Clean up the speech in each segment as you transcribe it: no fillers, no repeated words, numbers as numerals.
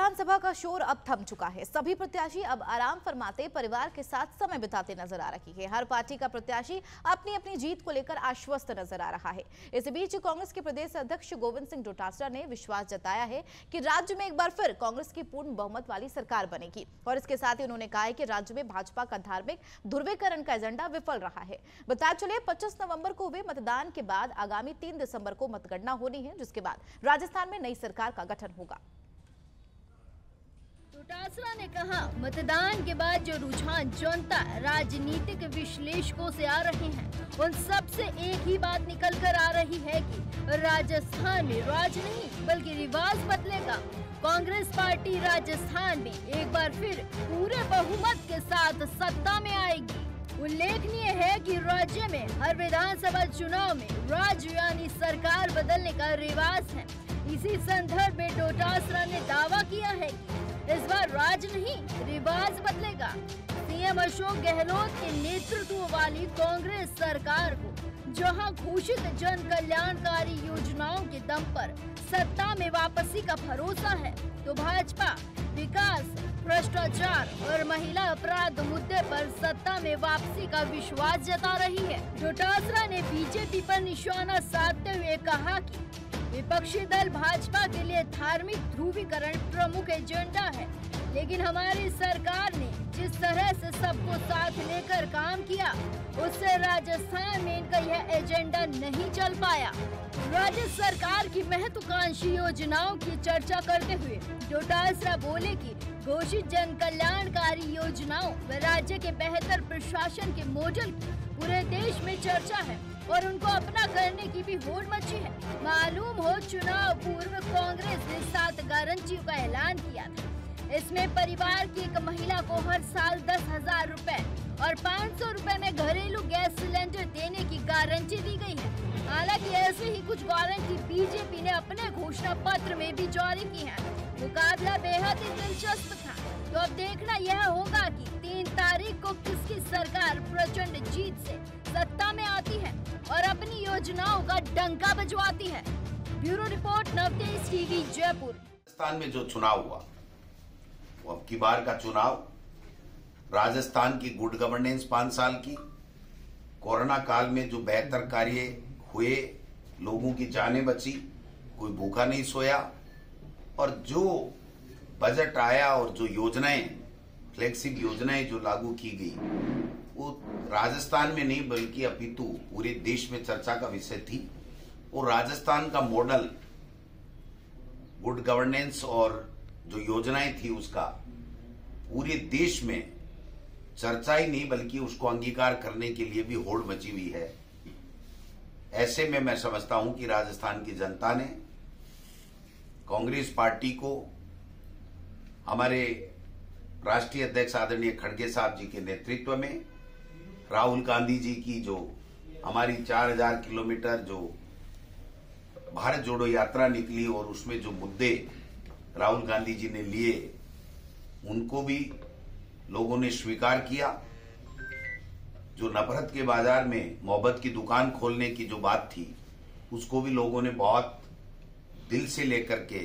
विधानसभा का शोर अब थम चुका है। सभी प्रत्याशी अब आराम फरमाते परिवार के साथ समय बिताते नजर आ रही है। हर पार्टी का प्रत्याशी अपनी अपनी जीत को लेकर आश्वस्त नजर आ रहा है। इस बीच कांग्रेस के प्रदेश अध्यक्ष गोविंद सिंह डोटासरा ने विश्वास जताया है कि राज्य में एक बार फिर कांग्रेस की पूर्ण बहुमत वाली सरकार बनेगी और इसके साथ ही उन्होंने कहा है कि राज्य में भाजपा का धार्मिक ध्रुवीकरण का एजेंडा विफल रहा है। बताया चले 25 नवंबर को हुए मतदान के बाद आगामी 3 दिसंबर को मतगणना होनी है, जिसके बाद राजस्थान में नई सरकार का गठन होगा। डोटासरा ने कहा, मतदान के बाद जो रुझान जनता राजनीतिक विश्लेषकों से आ रहे हैं, उन सब से एक ही बात निकल कर आ रही है कि राजस्थान में राज नहीं बल्कि रिवाज बदलेगा। कांग्रेस पार्टी राजस्थान में एक बार फिर पूरे बहुमत के साथ सत्ता में आएगी। उल्लेखनीय है कि राज्य में हर विधानसभा चुनाव में राज्य यानी सरकार बदलने का रिवाज है। इसी संदर्भ में डोटासरा ने दावा किया है कि इस बार राज नहीं रिवाज बदलेगा। सीएम अशोक गहलोत के नेतृत्व वाली कांग्रेस सरकार को जहां घोषित जन कल्याणकारी योजनाओं के दम पर सत्ता में वापसी का भरोसा है, तो भाजपा विकास, भ्रष्टाचार और महिला अपराध मुद्दे पर सत्ता में वापसी का विश्वास जता रही है। डोटासरा ने बीजेपी पर निशाना साधते हुए कहा कि विपक्षी दल भाजपा के लिए धार्मिक ध्रुवीकरण प्रमुख एजेंडा है, लेकिन हमारी सरकार ने जिस तरह से सबको साथ लेकर काम किया, उससे राजस्थान में इनका यह एजेंडा नहीं चल पाया। राज्य सरकार की महत्वाकांक्षी योजनाओं की चर्चा करते हुए डोटासरा बोले कि घोषित जन कल्याणकारी योजनाओं व राज्य के बेहतर प्रशासन के मॉडल की पूरे देश में चर्चा है और उनको अपना करने की भी होड़ मची है। मालूम हो, चुनाव पूर्व कांग्रेस ने 7 गारंटियों का ऐलान किया था। इसमें परिवार की एक महिला को हर साल 10,000 रुपए और 500 रुपए में घरेलू गैस सिलेंडर देने की गारंटी दी गई है। हालांकि ऐसे ही कुछ गारंटी बीजेपी ने अपने घोषणा पत्र में भी जारी की है। मुकाबला बेहद ही दिलचस्प था, तो अब देखना यह होगा कि 3 तारीख को किसकी सरकार प्रचंड जीत से सत्ता में आती है और अपनी योजनाओं का डंका बजवाती है। Bureau report, Navtej TV, Jaipur. Rajasthan में जो चुनाव हुआ, वो अब की बार का चुनाव राजस्थान की गुड गवर्नेंस 5 साल की, कोरोना काल में जो बेहतर कार्य हुए, लोगों की जानें बची, कोई भूखा नहीं सोया, और जो बजट आया और जो योजनाएं, फ्लेक्सिब योजनाएं जो लागू की गई, वो राजस्थान में नहीं बल्कि अपितु पूरे देश में चर्चा का विषय थी। और राजस्थान का मॉडल गुड गवर्नेंस और जो योजनाएं थी उसका पूरे देश में चर्चा ही नहीं बल्कि उसको अंगीकार करने के लिए भी होड़ मची हुई है। ऐसे में मैं समझता हूं कि राजस्थान की जनता ने कांग्रेस पार्टी को हमारे राष्ट्रीय अध्यक्ष आदरणीय खड़गे साहब जी के नेतृत्व में, राहुल गांधी जी की जो हमारी 4000 किलोमीटर जो भारत जोड़ो यात्रा निकली और उसमें जो मुद्दे राहुल गांधी जी ने लिए, उनको भी लोगों ने स्वीकार किया। जो नफरत के बाजार में मोहब्बत की दुकान खोलने की जो बात थी, उसको भी लोगों ने बहुत दिल से लेकर के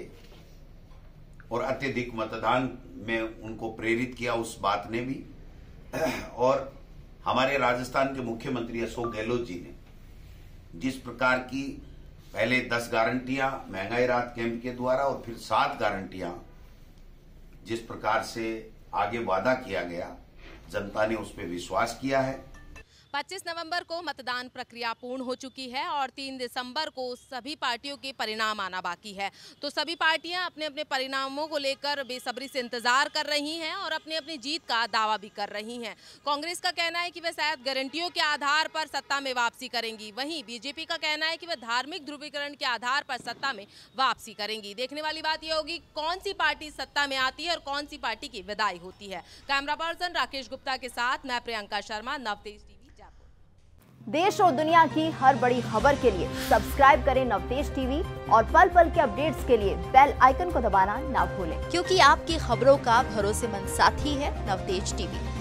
और अत्यधिक मतदान में उनको प्रेरित किया, उस बात ने भी। और हमारे राजस्थान के मुख्यमंत्री अशोक गहलोत जी ने जिस प्रकार की पहले 10 गारंटियां महंगाई राहत कैंप के द्वारा और फिर 7 गारंटियां जिस प्रकार से आगे वादा किया गया, जनता ने उस पर विश्वास किया है। 25 नवंबर को मतदान प्रक्रिया पूर्ण हो चुकी है और 3 दिसंबर को सभी पार्टियों के परिणाम आना बाकी है। तो सभी पार्टियां अपने अपने परिणामों को लेकर बेसब्री से इंतजार कर रही हैं और अपनी अपनी जीत का दावा भी कर रही हैं। कांग्रेस का कहना है कि वह शायद गारंटियों के आधार पर सत्ता में वापसी करेंगी, वहीं बीजेपी का कहना है कि वह धार्मिक ध्रुवीकरण के आधार पर सत्ता में वापसी करेंगी। देखने वाली बात यह होगी कौन सी पार्टी सत्ता में आती है और कौन सी पार्टी की विदाई होती है। कैमरा पर्सन राकेश गुप्ता के साथ मैं प्रियंका शर्मा, नवतेज टीवी। देश और दुनिया की हर बड़ी खबर के लिए सब्सक्राइब करें नवतेज टीवी और पल पल के अपडेट्स के लिए बेल आइकन को दबाना ना भूलें, क्योंकि आपकी खबरों का भरोसेमंद साथी है नवतेज टीवी।